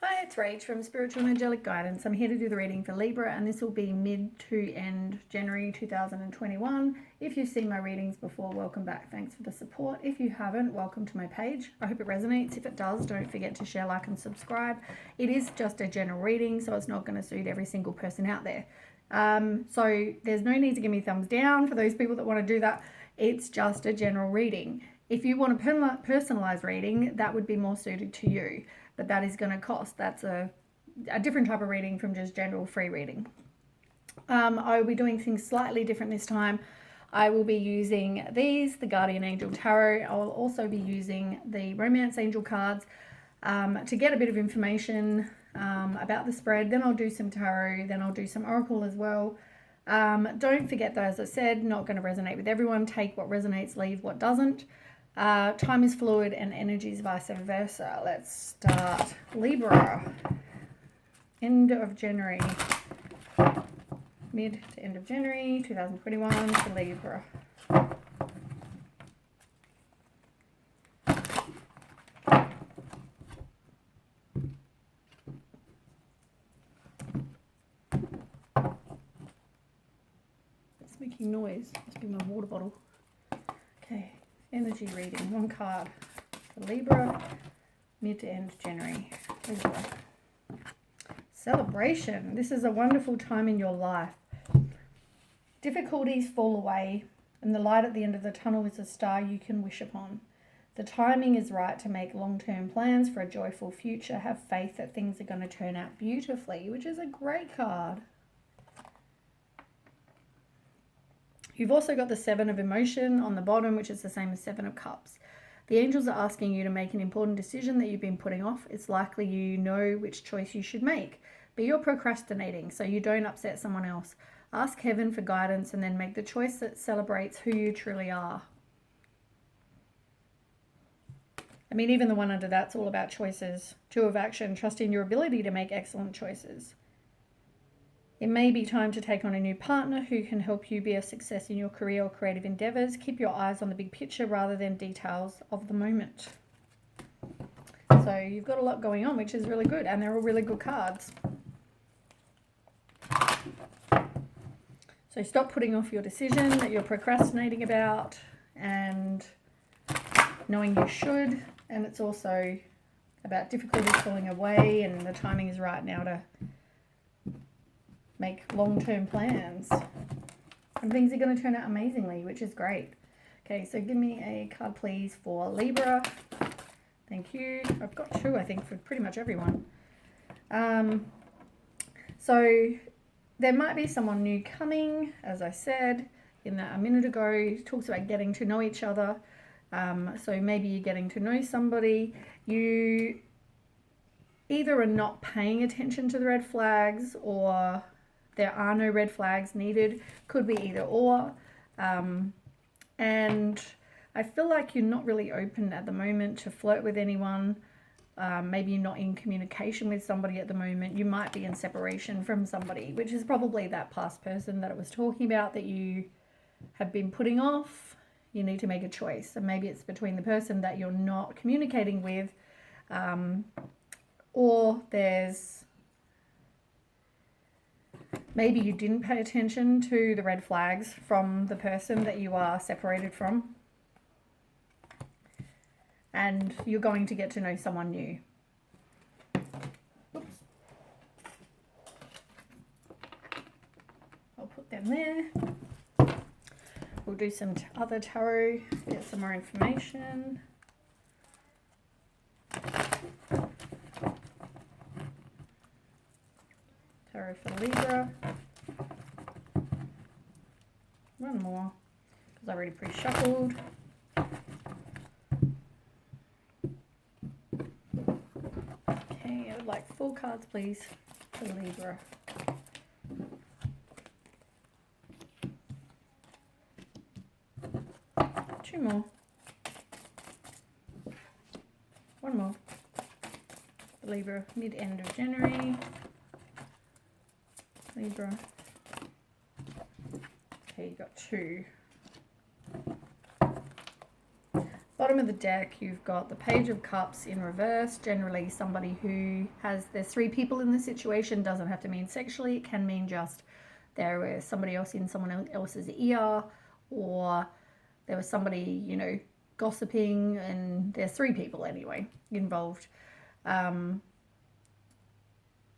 Hi, it's Rach from Spiritual and Angelic Guidance. I'm here to do the reading for Libra, and this will be mid to end January 2021. If you've seen my readings before, welcome back. Thanks for the support. If you haven't, welcome to my page. I hope it resonates. If it does, don't forget to share, like, and subscribe. It is just a general reading, so it's not going to suit every single person out there. So there's no need to give me thumbs down for those people that want to do that. It's just a general reading. If you want a personalized reading, that would be more suited to you, but that is going to cost. That's a different type of reading from just general free reading. I will be doing things slightly different this time. I will be using the Guardian Angel Tarot. I will also be using the Romance Angel cards to get a bit of information about the spread. Then I'll do some tarot, then I'll do some oracle as well. Don't forget, though, as I said, not going to resonate with everyone. Take what resonates, leave what doesn't. Time is fluid and energy is vice versa. Let's start. Libra. End of January. Mid to end of January 2021 for Libra. It's making noise. Must be my water bottle. Okay. Energy reading, one card for Libra, mid to end January. Libra. Celebration. This is a wonderful time in your life. Difficulties fall away, and the light at the end of the tunnel is a star you can wish upon. The timing is right to make long-term plans for a joyful future. Have faith that things are going to turn out beautifully, which is a great card. You've also got the Seven of Emotion on the bottom, which is the same as Seven of Cups. The angels are asking you to make an important decision that you've been putting off. It's likely you know which choice you should make, but you're procrastinating so you don't upset someone else. Ask heaven for guidance and then make the choice that celebrates who you truly are. I mean, even the one under that's all about choices. Two of action, trust in your ability to make excellent choices. It may be time to take on a new partner who can help you be a success in your career or creative endeavors. Keep your eyes on the big picture rather than details of the moment. So you've got a lot going on, which is really good, and they're all really good cards. So stop putting off your decision that you're procrastinating about and knowing you should. And it's also about difficulties falling away, and the timing is right now to make long-term plans, and things are going to turn out amazingly, which is great. Okay, so give me a card please for Libra. Thank you. I've got two, I think, for pretty much everyone. So there might be someone new coming, as I said in that a minute ago. It talks about getting to know each other. So maybe you're getting to know somebody. You either are not paying attention to the red flags, or there are no red flags needed. Could be either or. And I feel like you're not really open at the moment to flirt with anyone. Maybe you're not in communication with somebody at the moment. You might be in separation from somebody, which is probably that past person that I was talking about that you have been putting off. You need to make a choice. And maybe it's between the person that you're not communicating with, or there's maybe you didn't pay attention to the red flags from the person that you are separated from, and you're going to get to know someone new. Oops. I'll put them there. We'll do some other tarot, get some more information. Tarot for Libra. One more, because I already pre-shuffled. Okay, I would like 4 cards, please, for Libra. Two more. One more. Libra, mid-end of January. Libra. Okay, you got 2. bottom of the deck, you've got the Page of Cups in reverse. Generally, somebody who there's 3 people in the situation. Doesn't have to mean sexually. It can mean just there was somebody else in someone else's ear, or there was somebody, you know, gossiping, and there's 3 people anyway involved.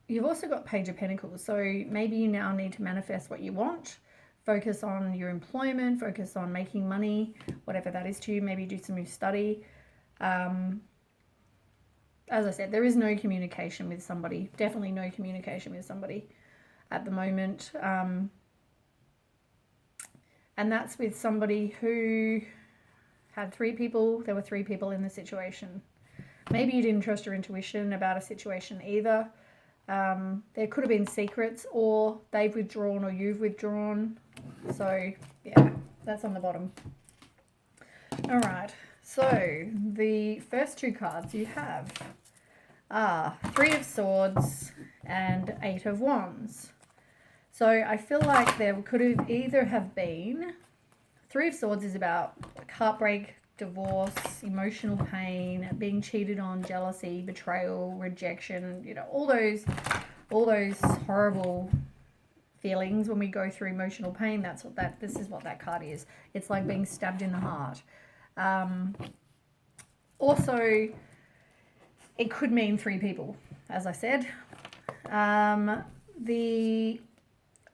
You've also got Page of Pentacles. So maybe you now need to manifest what you want. Focus on your employment, focus on making money, whatever that is to you. Maybe do some new study. As I said, there is no communication with somebody. Definitely no communication with somebody at the moment. And that's with somebody who had 3 people. There were 3 people in the situation. Maybe you didn't trust your intuition about a situation either. There could have been secrets, or they've withdrawn or you've withdrawn. So yeah, that's on the bottom. All right, so the first 2 cards you have are 3 of Swords and 8 of Wands. So I feel like there could have either have been 3 of Swords is about heartbreak, divorce, emotional pain, being cheated on, jealousy, betrayal, rejection, you know, all those horrible feelings when we go through emotional pain. This is what that card is. It's like being stabbed in the heart. Also, it could mean 3 people, as I said. The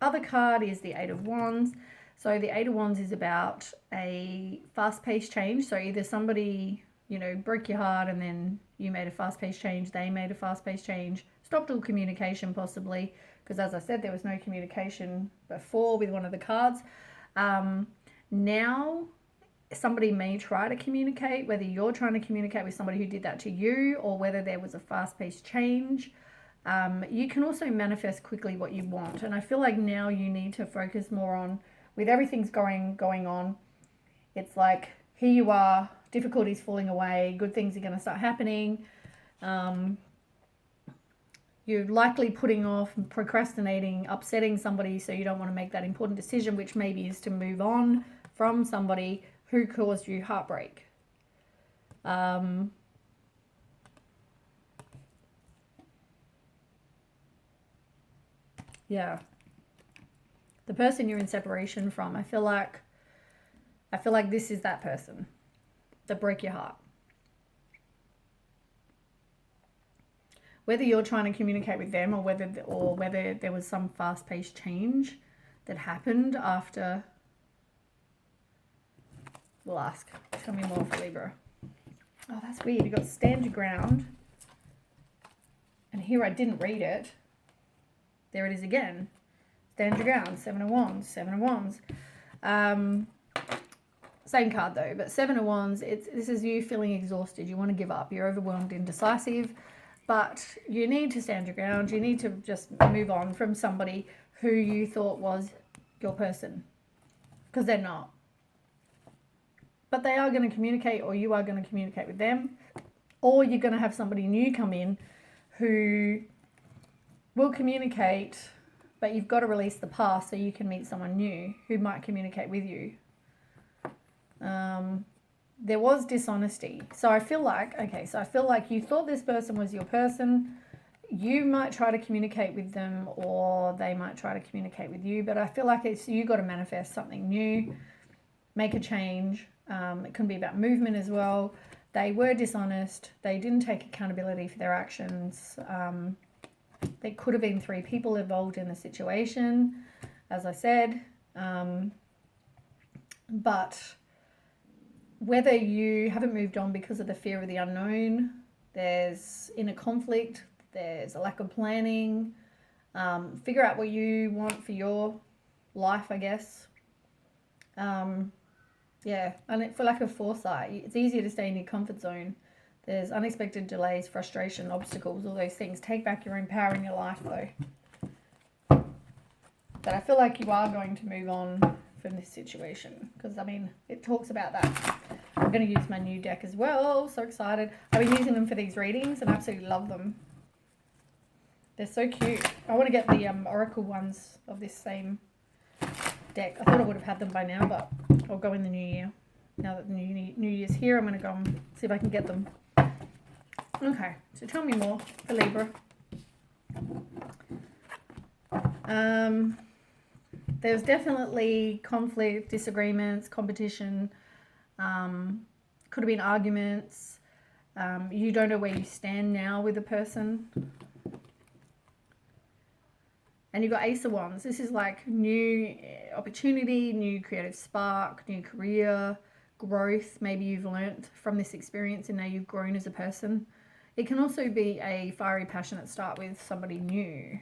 other card is the 8 of Wands. So the 8 of Wands is about a fast-paced change. So either somebody, you know, broke your heart and then you made a fast-paced change, they made a fast-paced change, stopped all communication possibly, because as I said, there was no communication before with one of the cards. Now somebody may try to communicate, whether you're trying to communicate with somebody who did that to you, or whether there was a fast-paced change. You can also manifest quickly what you want. And I feel like now you need to focus more on, with everything's going on, it's like, here you are, difficulties falling away, good things are going to start happening. You're likely putting off, procrastinating, upsetting somebody, so you don't want to make that important decision, which maybe is to move on from somebody who caused you heartbreak. Yeah. The person you're in separation from, I feel like this is that person that broke your heart. Whether you're trying to communicate with them, or whether there was some fast-paced change that happened after. We'll ask. Tell me more for Libra. Oh, that's weird. You got stand your ground, and here I didn't read it. There it is again. Stand your ground, 7 of Wands, 7 of Wands. Same card though, but 7 of Wands, this is you feeling exhausted. You want to give up. You're overwhelmed, indecisive, but you need to stand your ground. You need to just move on from somebody who you thought was your person, because they're not. But they are going to communicate, or you are going to communicate with them, or you're going to have somebody new come in who will communicate. But you've got to release the past so you can meet someone new who might communicate with you. There was dishonesty. So I feel like you thought this person was your person. You might try to communicate with them, or they might try to communicate with you. But I feel like you got to manifest something new, make a change. It can be about movement as well. They were dishonest. They didn't take accountability for their actions. There could have been 3 people involved in the situation, as I said. But whether you haven't moved on because of the fear of the unknown, there's inner conflict, there's a lack of planning, figure out what you want for your life, I guess. Yeah, and for lack of foresight, it's easier to stay in your comfort zone. There's unexpected delays, frustration, obstacles, all those things. Take back your own power in your life, though. But I feel like you are going to move on from this situation, because, I mean, it talks about that. I'm going to use my new deck as well. So excited. I've been using them for these readings and I absolutely love them. They're so cute. I want to get the Oracle ones of this same deck. I thought I would have had them by now, but I'll go in the new year. Now that the New Year's here, I'm going to go and see if I can get them. Okay, so tell me more for Libra. There's definitely conflict, disagreements, competition. Could have been arguments. You don't know where you stand now with a person. And you've got Ace of Wands. This is like new opportunity, new creative spark, new career, growth. Maybe you've learnt from this experience and now you've grown as a person. It can also be a fiery, passionate start with somebody new.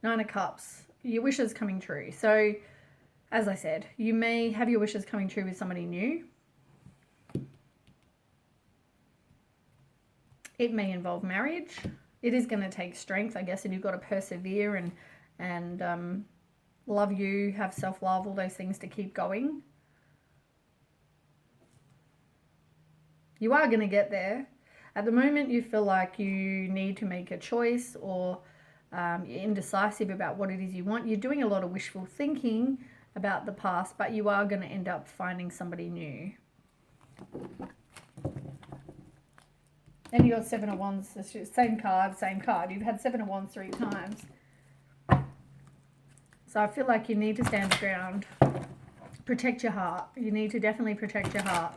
9 of Cups. Your wishes coming true. So, as I said, you may have your wishes coming true with somebody new. It may involve marriage. It is going to take strength, I guess, and you've got to persevere and love you, have self-love, all those things to keep going. You are going to get there. At the moment, you feel like you need to make a choice, or you're indecisive about what it is you want. You're doing a lot of wishful thinking about the past, but you are going to end up finding somebody new. And you got 7 of Wands, same card, same card. You've had 7 of Wands 3 times. So I feel like you need to stand your ground. Protect your heart. You need to definitely protect your heart.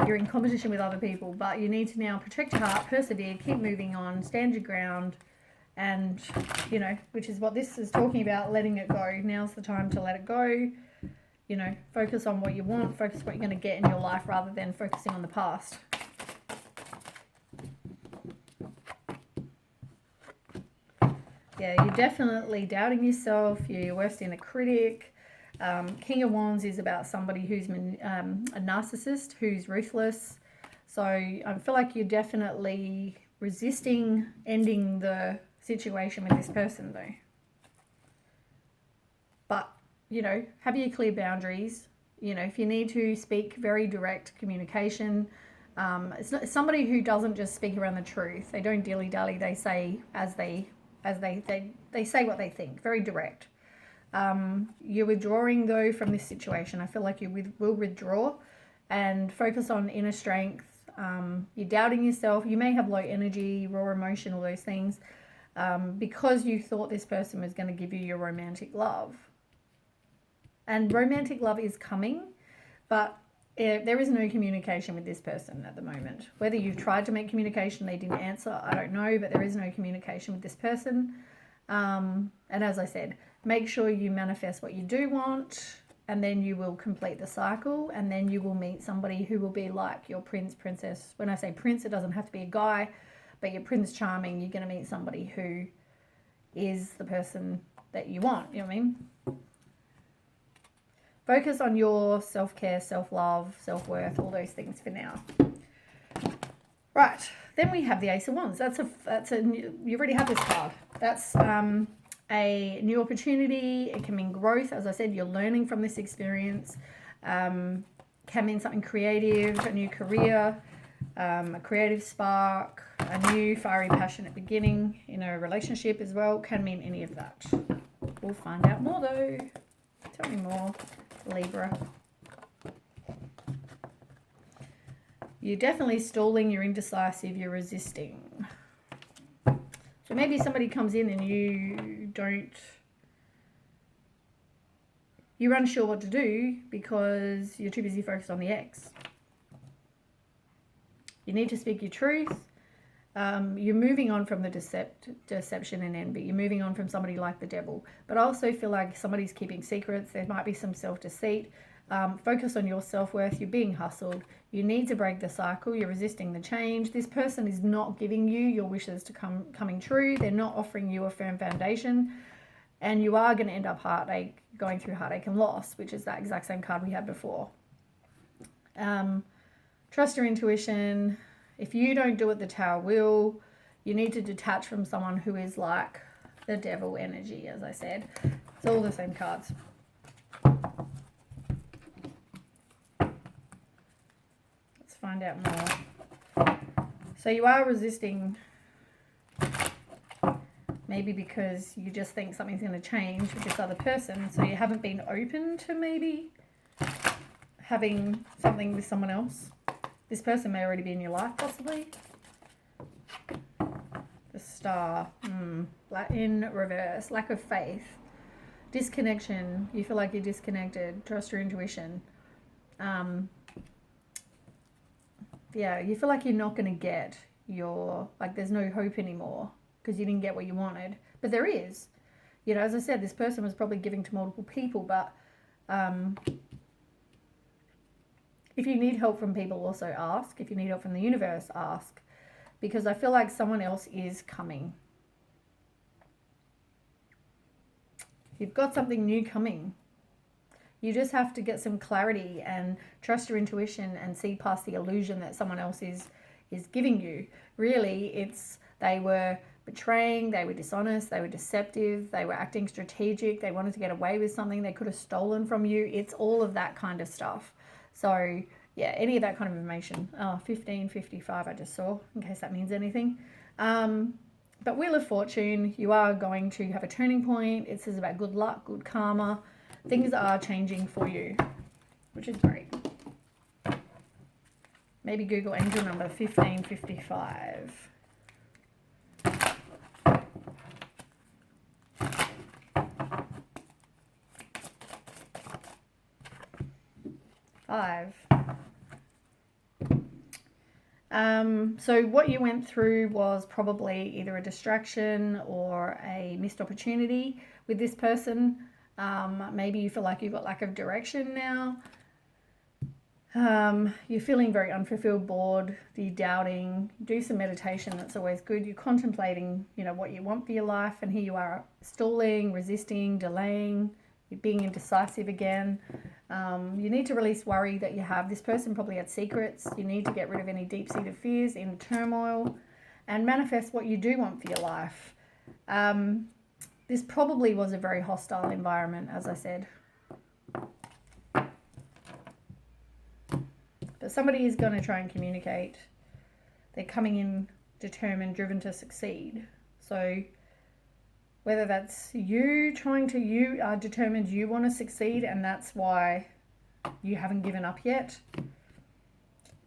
You're in competition with other people, but you need to now protect your heart, persevere, keep moving on, stand your ground, and, you know, which is what this is talking about, letting it go. Now's the time to let it go. You know, focus on what you want, focus on what you're going to get in your life rather than focusing on the past. Yeah, you're definitely doubting yourself. You're your worst inner critic. King of Wands is about somebody who's a narcissist, who's ruthless. So I feel like you're definitely resisting ending the situation with this person, though. But, you know, have your clear boundaries. You know, if you need to speak, very direct communication. It's not somebody who doesn't just speak around the truth. They don't dilly-dally. They say they say what they think, very direct. You're withdrawing, though, from this situation. I feel like you will withdraw and focus on inner strength. You're doubting yourself. You may have low energy, raw emotion, all those things, because you thought this person was going to give you your romantic love. And romantic love is coming, but there is no communication with this person at the moment. Whether you've tried to make communication, they didn't answer, I don't know, but there is no communication with this person. And as I said, make sure you manifest what you do want, and then you will complete the cycle, and then you will meet somebody who will be like your prince, princess. When I say prince, it doesn't have to be a guy, but your Prince Charming, you're going to meet somebody who is the person that you want, you know what I mean? Focus on your self-care, self-love, self-worth, all those things for now. Right, then we have the Ace of Wands. You already have this card. That's a new opportunity. It can mean growth. As I said, you're learning from this experience. Can mean something creative, a new career, a creative spark, a new fiery, passionate beginning in a relationship as well. Can mean any of that. We'll find out more though. Tell me more, Libra. You're definitely stalling, you're indecisive, you're resisting. So maybe somebody comes in and you're unsure what to do because you're too busy focused on the ex. You need to speak your truth. You're moving on from the deception and envy. You're moving on from somebody like the devil. But I also feel like somebody's keeping secrets. There might be some self-deceit. Focus on your self-worth. You're being hustled. You need to break the cycle. You're resisting the change. This person is not giving you your wishes to coming true. They're not offering you a firm foundation. And you are going to end up going through heartache and loss, which is that exact same card we had before. Trust your intuition. If you don't do it, the tower will. You need to detach from someone who is like the devil energy, as I said. It's all the same cards. Let's find out more. So you are resisting, maybe because you just think something's going to change with this other person. So you haven't been open to maybe having something with someone else. This person may already be in your life, possibly. The Star. In reverse. Lack of faith. Disconnection. You feel like you're disconnected. Trust your intuition. Yeah, you feel like you're not going to get your, like there's no hope anymore because you didn't get what you wanted. But there is. You know, as I said, this person was probably giving to multiple people, but if you need help from people, also ask. If you need help from the universe, ask. Because I feel like someone else is coming. You've got something new coming. You just have to get some clarity and trust your intuition and see past the illusion that someone else is giving you. Really, it's they were betraying, they were dishonest, they were deceptive, they were acting strategic, they wanted to get away with something they could have stolen from you. It's all of that kind of stuff. So, yeah, any of that kind of information. 1555 I just saw, in case that means anything. But Wheel of Fortune, you are going to have a turning point. It says about good luck, good karma. Things are changing for you, which is great. Maybe Google angel number 1555. So what you went through was probably either a distraction or a missed opportunity with this person. Maybe you feel like you've got lack of direction now. You're feeling very unfulfilled, bored, you're doubting. Do some meditation, that's always good. You're contemplating, you know, what you want for your life, and here you are stalling, resisting, delaying, you're being indecisive again. You need to release worry that you have. This person probably had secrets. You need to get rid of any deep-seated fears, inner turmoil, and manifest what you do want for your life. This probably was a very hostile environment, as I said. But somebody is going to try and communicate. They're coming in determined, driven to succeed. So whether that's you are determined you want to succeed, and that's why you haven't given up yet.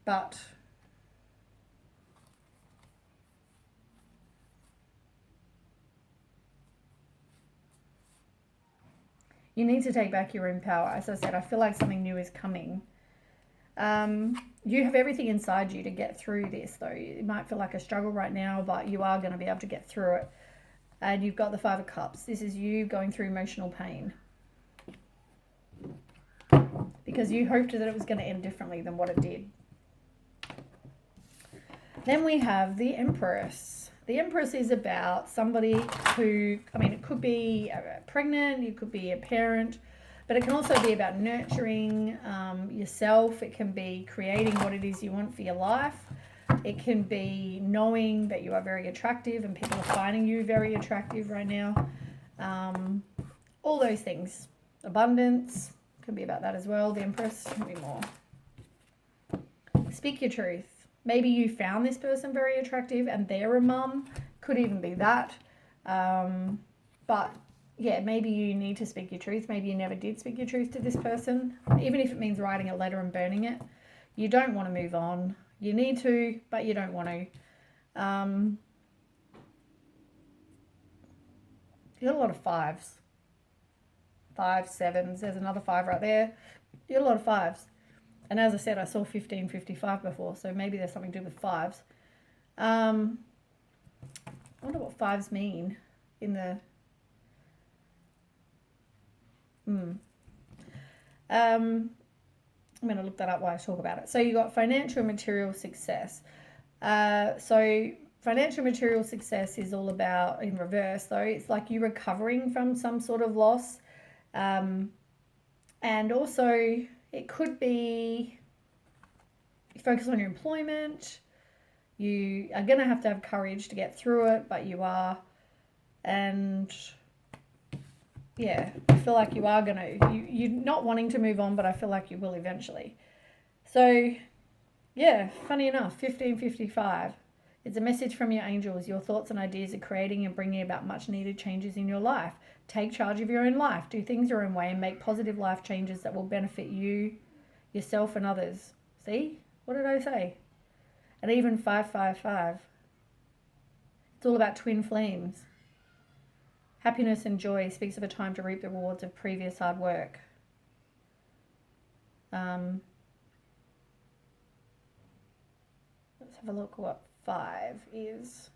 But you need to take back your own power. As I said, I feel like something new is coming. You have everything inside you to get through this, though. It might feel like a struggle right now, but you are going to be able to get through it. And you've got the Five of Cups. This is you going through emotional pain. Because you hoped that it was going to end differently than what it did. Then we have the Empress. The Empress is about somebody who, I mean, it could be pregnant, you could be a parent, but it can also be about nurturing yourself. It can be creating what it is you want for your life. It can be knowing that you are very attractive and people are finding you very attractive right now. All those things. Abundance can be about that as well. The Empress can be more. Speak your truth. Maybe you found this person very attractive and they're a mum. Could even be that. But yeah, maybe you need to speak your truth. Maybe you never did speak your truth to this person. Even if it means writing a letter and burning it. You don't want to move on. You need to, but you don't want to. You got a lot of fives. 5, 7s. There's another 5 right there. You got a lot of 5s. And as I said, I saw 1555 before, so maybe there's something to do with 5s. I wonder what 5s mean in the... I'm going to look that up while I talk about it. So you got financial and material success. So financial and material success is all about, in reverse though, it's like you recovering from some sort of loss. And also it could be you focus on your employment. You are going to have courage to get through it, but you are. And yeah, I feel like you are going to, you're not wanting to move on, but I feel like you will eventually. So yeah, funny enough, 1555. It's a message from your angels. Your thoughts and ideas are creating and bringing about much needed changes in your life. Take charge of your own life. Do things your own way and make positive life changes that will benefit you, yourself and others. See? What did I say? And even 555. It's all about twin flames. Happiness and joy speaks of a time to reap the rewards of previous hard work. Let's have a look what 5 is.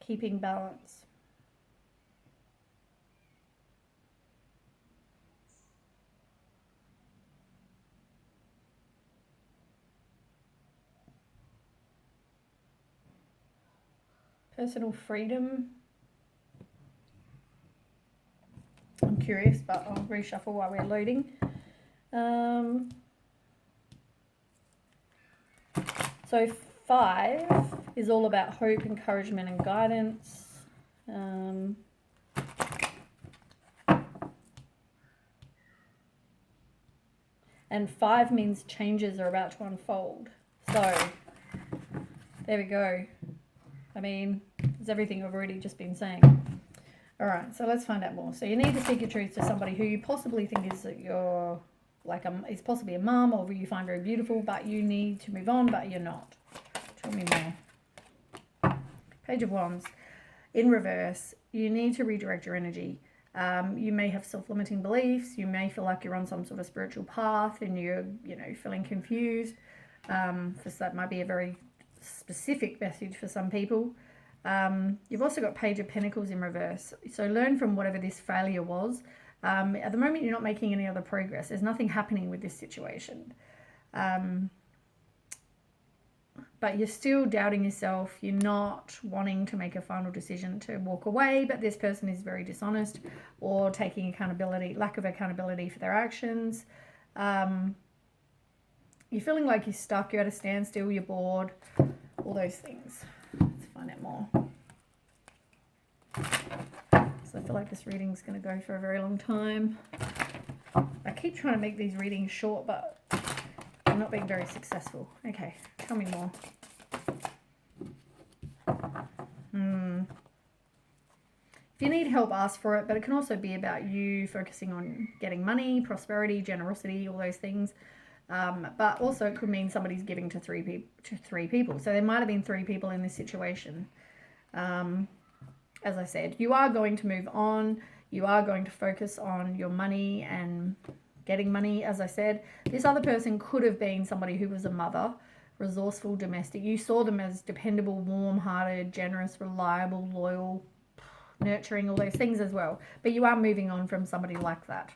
Keeping balance. Personal freedom. I'm curious, but I'll reshuffle while we're loading. So 5 is all about hope, encouragement, and guidance. And 5 means changes are about to unfold. So there we go. I mean, it's everything I've already just been saying. All right, so let's find out more. So you need to speak your truth to somebody who you possibly think is your, like, is possibly a mum, or who you find very beautiful, but you need to move on, but you're not. Tell me more. Page of Wands. In reverse, you need to redirect your energy. You may have self-limiting beliefs. You may feel like you're on some sort of spiritual path and you're, feeling confused. Because that might be a very specific message for some people. You've also got Page of Pentacles in reverse. So learn from whatever this failure was. At the moment, you're not making any other progress. There's nothing happening with this situation. But you're still doubting yourself. You're not wanting to make a final decision to walk away, but this person is very dishonest or taking accountability, lack of accountability for their actions. You're feeling like you're stuck, you're at a standstill, you're bored, all those things. Let's find out more. So I feel like this reading's going to go for a very long time. I keep trying to make these readings short, but I'm not being very successful. Okay, tell me more. If you need help, ask for it, but it can also be about you focusing on getting money, prosperity, generosity, all those things. But also it could mean somebody's giving to three people. So there might have been 3 people in this situation. As I said, you are going to move on. You are going to focus on your money and getting money. As I said, this other person could have been somebody who was a mother, resourceful, domestic. You saw them as dependable, warm-hearted, generous, reliable, loyal, nurturing, all those things as well. But you are moving on from somebody like that,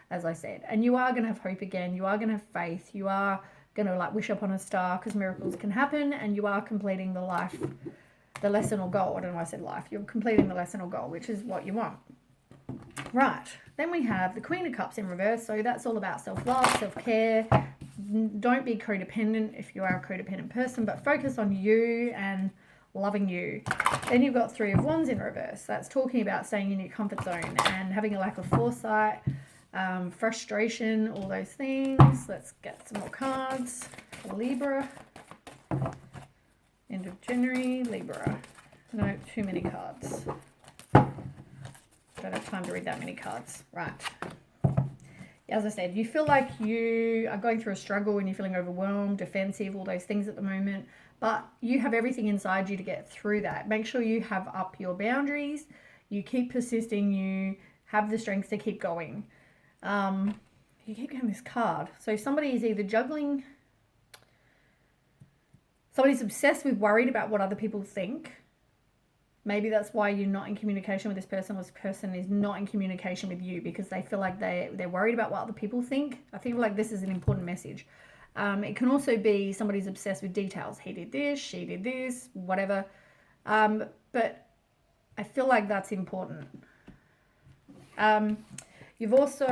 as I said. And you are going to have hope again. You are going to have faith. You are going to wish upon a star, because miracles can happen. And you are completing the lesson or goal. I don't know why I said life. You're completing the lesson or goal, which is what you want. Right. Then we have the Queen of Cups in reverse. So that's all about self-love, self-care. Don't be codependent if you are a codependent person, but focus on you and loving you. Then you've got 3 of Wands in reverse. That's talking about staying in your comfort zone and having a lack of foresight, frustration, all those things. Let's get some more cards for Libra. End of January, Libra. No, too many cards. Don't have time to read that many cards. Right. As I said, you feel like you are going through a struggle and you're feeling overwhelmed, defensive, all those things at the moment. But you have everything inside you to get through that. Make sure you have up your boundaries. You keep persisting. You have the strength to keep going. You keep getting this card. So somebody is either juggling. Somebody's obsessed with worried about what other people think. Maybe that's why you're not in communication with this person, or this person is not in communication with you because they feel like they're worried about what other people think. I feel like this is an important message. It can also be somebody's obsessed with details. He did this, she did this, whatever. But I feel like that's important. You've also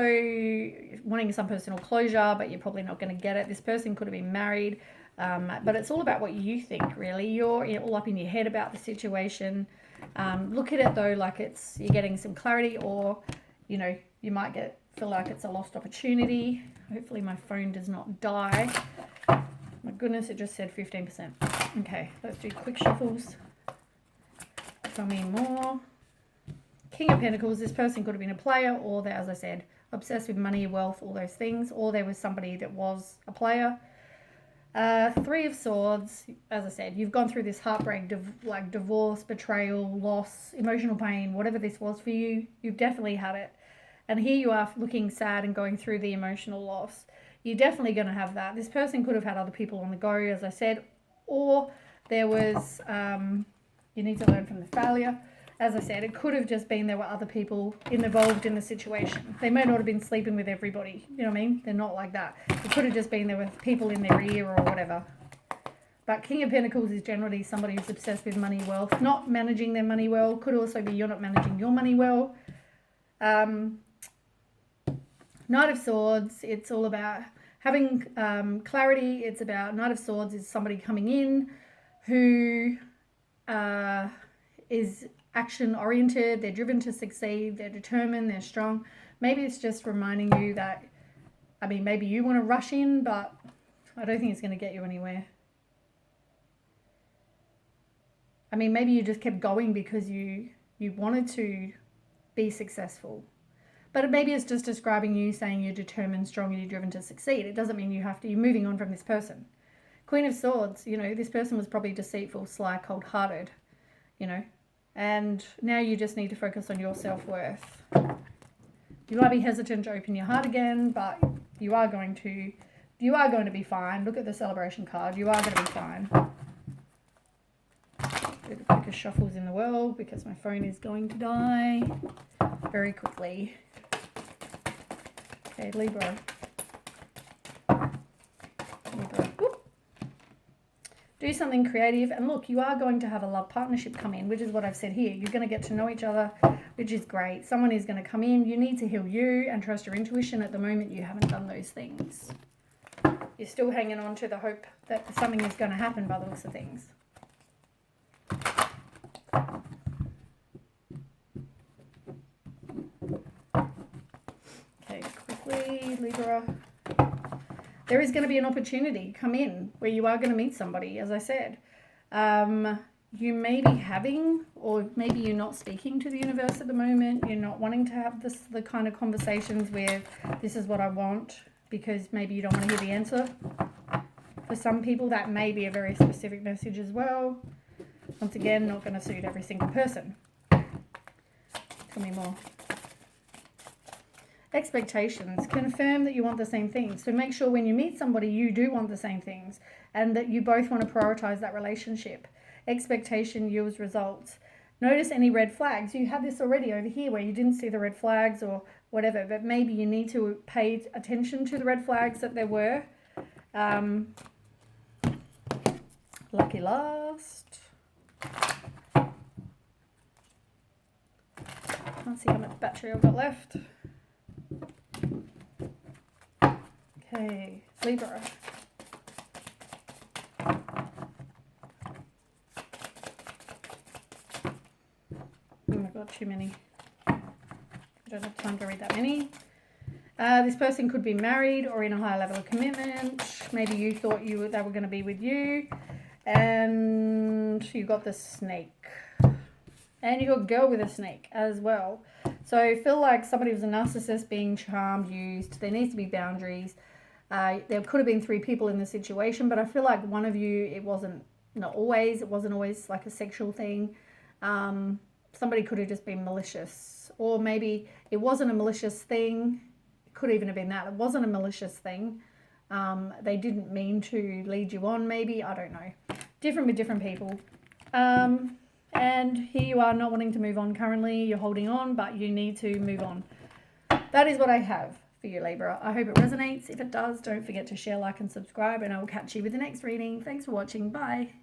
wanting some personal closure, but you're probably not going to get it. This person could have been married. But it's all about what you think, really. You're all up in your head about the situation. Look at it, though, like you're getting some clarity, or, you might feel like it's a lost opportunity. Hopefully my phone does not die. My goodness, it just said 15%. Okay, let's do quick shuffles. Tell me more. King of Pentacles, this person could have been a player, or they're, as I said, obsessed with money, wealth, all those things, or there was somebody that was a player. Three of Swords, as I said, you've gone through this heartbreak, like divorce, betrayal, loss, emotional pain, whatever this was for you, you've definitely had it. And here you are looking sad and going through the emotional loss. You're definitely going to have that. This person could have had other people on the go, as I said, or there was, you need to learn from the failure. As I said, it could have just been there were other people involved in the situation. They may not have been sleeping with everybody. You know what I mean? They're not like that. It could have just been there were people in their ear or whatever. But King of Pentacles is generally somebody who's obsessed with money, wealth, not managing their money well. Could also be you're not managing your money well. Knight of Swords, it's all about having clarity. It's about Knight of Swords is somebody coming in who is action-oriented, they're driven to succeed, they're determined, they're strong. Maybe it's just reminding you that, I mean, maybe you want to rush in, but I don't think it's going to get you anywhere. I mean, maybe you just kept going because you wanted to be successful. But maybe it's just describing you, saying you're determined, strong, and you're driven to succeed. It doesn't mean you have to, you're moving on from this person. Queen of Swords, you know, this person was probably deceitful, sly, cold-hearted, you know. And now you just need to focus on your self-worth. You might be hesitant to open your heart again, but you are going to be fine. Look at the celebration card. You are going to be fine. Do the quickest shuffles in the world because my phone is going to die very quickly. Okay, Libra. Whoop. Do something creative, and look, you are going to have a love partnership come in, which is what I've said here. You're going to get to know each other, which is great. Someone is going to come in. You need to heal you and trust your intuition. At the moment, you haven't done those things. You're still hanging on to the hope that something is going to happen by the looks of things. Okay, quickly, Libra. There is going to be an opportunity come in where you are going to meet somebody, as I said. You may be having, or maybe you're not speaking to the universe at the moment. You're not wanting to have the kind of conversations with, this is what I want, because maybe you don't want to hear the answer. For some people, that may be a very specific message as well. Once again, not going to suit every single person. Tell me more. Expectations. Confirm that you want the same things. So make sure when you meet somebody, you do want the same things and that you both want to prioritize that relationship. Expectation yields results. Notice any red flags. You had this already over here where you didn't see the red flags or whatever, but maybe you need to pay attention to the red flags that there were. Lucky last. Can't see how much battery I've got left. Okay, Libra. Oh my god, too many. I don't have time to read that many. This person could be married or in a high level of commitment. Maybe you thought they were going to be with you. And you got the snake. And you got a girl with a snake as well. So I feel like somebody was a narcissist being charmed, used. There needs to be boundaries. There could have been 3 people in the situation, but I feel like one of you, it wasn't always like a sexual thing. Somebody could have just been malicious, or maybe it wasn't a malicious thing. It could even have been that. It wasn't a malicious thing. They didn't mean to lead you on, maybe. I don't know. Different with different people. And here you are not wanting to move on currently. You're holding on, but you need to move on. That is what I have for you, Libra. I hope it resonates. If it does, don't forget to share, like, and subscribe, and I will catch you with the next reading. Thanks for watching. Bye.